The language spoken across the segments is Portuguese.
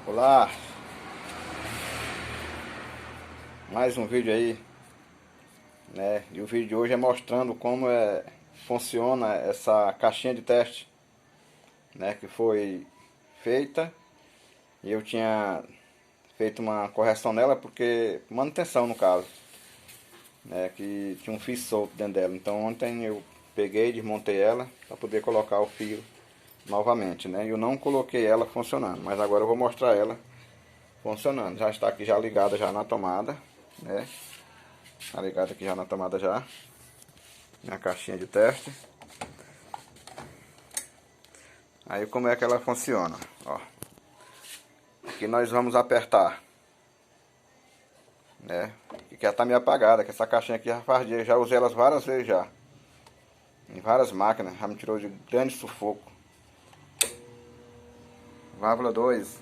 Olá, mais um vídeo aí, né? E o vídeo de hoje é mostrando como funciona essa caixinha de teste, né? Que foi feita e eu tinha feito uma correção nela porque manutenção no caso, né? Que tinha um fio solto dentro dela. Então ontem eu peguei, desmontei ela para poder colocar o fio novamente, né? Eu não coloquei ela funcionando, mas agora eu vou mostrar ela funcionando. Já está aqui já ligada já na tomada, né? Tá ligado aqui já na tomada já. Minha caixinha de teste. Aí como é que ela funciona? Ó. Aqui nós vamos apertar, né? Que já tá meio apagada, que essa caixinha aqui já faz dia. Já usei elas várias vezes já. Em várias máquinas. Já me tirou de grande sufoco. Válvula 2.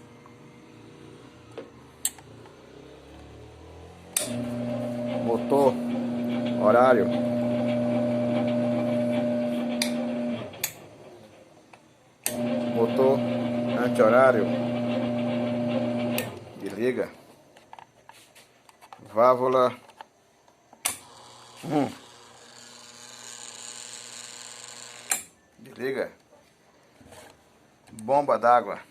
Motor. Horário. Motor. Anti-horário. Desliga. Válvula 1. Desliga. Bomba d'água.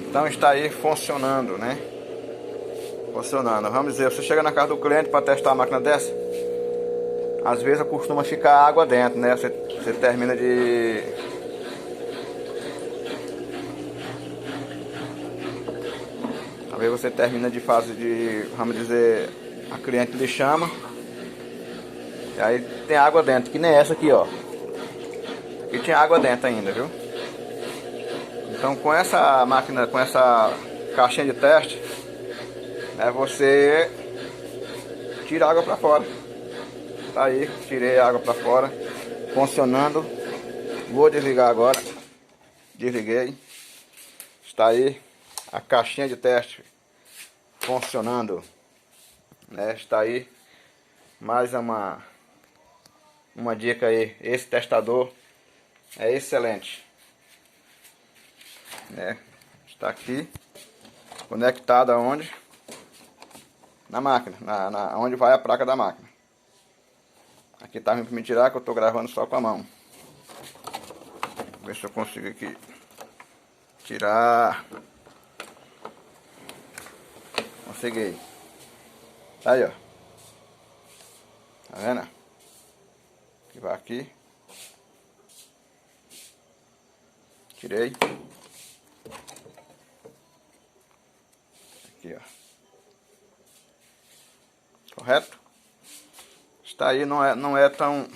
Então está aí funcionando, né? Funcionando. Vamos dizer, você chega na casa do cliente para testar a máquina dessa. Às vezes costuma ficar água dentro, né? Você termina de... Às vezes você termina de fazer de... Vamos dizer, a cliente lhe chama. E aí tem água dentro, que nem essa aqui, ó. Aqui tinha água dentro ainda, viu? Então com essa máquina, com essa caixinha de teste, né, você tira a água para fora. Tá aí, tirei a água para fora, funcionando. Vou desligar agora. Desliguei. Está aí a caixinha de teste funcionando, né? Está aí mais uma dica aí. Esse testador é excelente, né? Está aqui conectado aonde? Na máquina, onde vai a placa da máquina. Aqui tá vindo para me tirar, que eu tô gravando só com a mão. Vou ver se eu consigo aqui tirar. Consegui. Tá aí, ó. Tá vendo? Que vai aqui. Tirei. Aqui, ó. Correto? Está aí, não é tão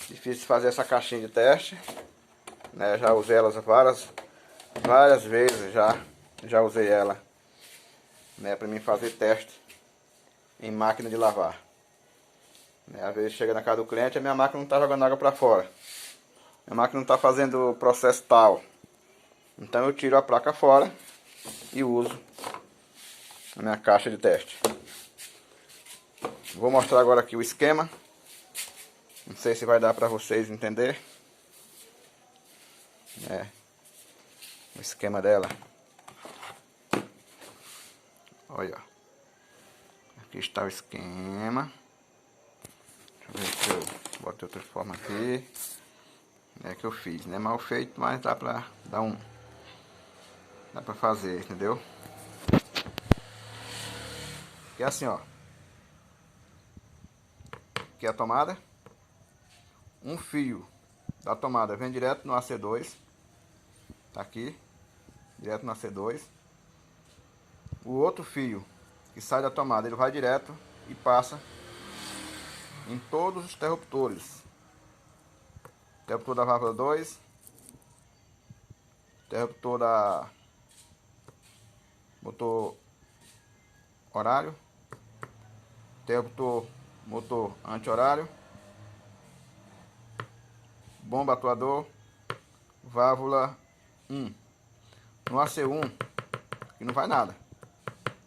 difícil fazer essa caixinha de teste, né? Já usei elas várias vezes já usei ela, né, para mim fazer teste em máquina de lavar, né? Às vezes chega na casa do cliente, a minha máquina não está jogando água para fora, minha máquina não está fazendo o processo tal, então eu tiro a placa fora e uso a minha caixa de teste. Vou mostrar agora aqui o esquema. Não sei se vai dar para vocês entender. O esquema dela. Olha. Aqui está o esquema. Deixa eu ver se eu boto outra forma aqui. É que eu fiz, né? Mal feito, mas dá pra dar dá pra fazer, entendeu? Aqui é assim, ó. Aqui é a tomada. Um fio da tomada vem direto no AC2. Tá aqui. Direto no AC2. O outro fio que sai da tomada, ele vai direto e passa em todos os interruptores. Interruptor da válvula 2. Interruptor da motor horário. Interruptor motor anti-horário. Bomba atuador, válvula 1. No AC1 aqui não vai nada,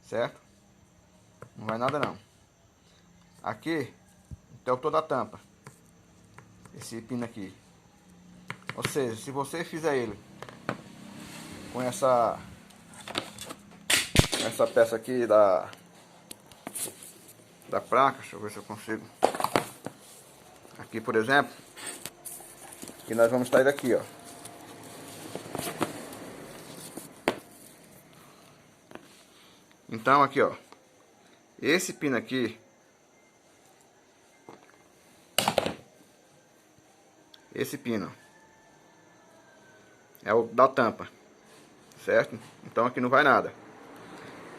certo? Não vai nada não. aqui, interruptor da tampa. Esse pino aqui. Ou seja, se você fizer ele com essa peça aqui da placa, deixa eu ver se eu consigo. Aqui, por exemplo, que nós vamos sair daqui, ó. Então aqui, ó, esse pino aqui, esse pino é o da tampa, certo? Então aqui não vai nada.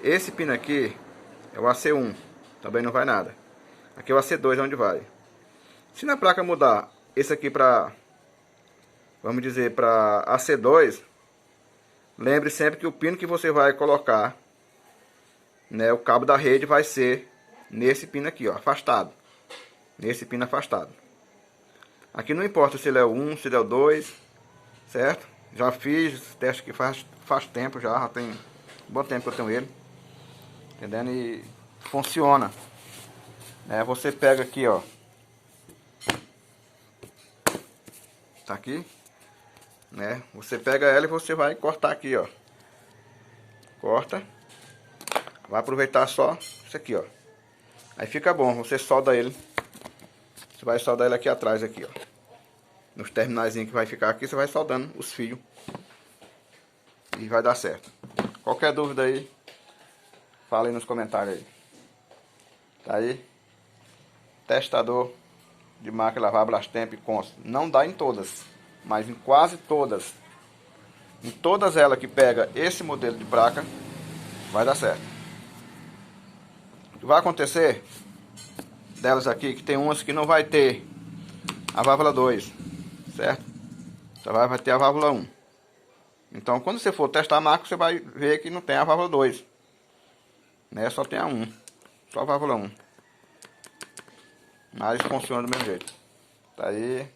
Esse pino aqui é o AC1, também não vai nada. Aqui é o AC2, onde vai. Se na placa mudar esse aqui para, vamos dizer, para AC2, lembre sempre que o pino que você vai colocar, né, o cabo da rede vai ser nesse pino aqui, ó, afastado. Nesse pino afastado. Aqui não importa se ele é o 1, se ele é o 2, certo? Já fiz esse teste aqui faz tempo já tem um bom tempo que eu tenho ele. Entendendo? E funciona. Né, você pega aqui, ó. Tá aqui, né? Você pega ela e você vai cortar aqui, ó. Corta. Vai aproveitar só isso aqui, ó. Aí fica bom, você solda ele. Você vai soldar ele aqui atrás, aqui, ó. Nos terminais que vai ficar aqui, você vai soldando os fios. E vai dar certo. Qualquer dúvida aí, fala aí nos comentários aí. Tá aí. Testador de máquina lavar Brastemp Consta. Não dá em todas, mas em quase todas. Em todas elas que pega esse modelo de placa, vai dar certo. O que vai acontecer delas aqui, que tem umas que não vai ter a válvula 2, certo? Só vai ter a válvula 1. Então quando você for testar a máquina, você vai ver que não tem a válvula 2, né? Só tem a 1, só a válvula 1. Mas funciona do mesmo jeito. Tá aí.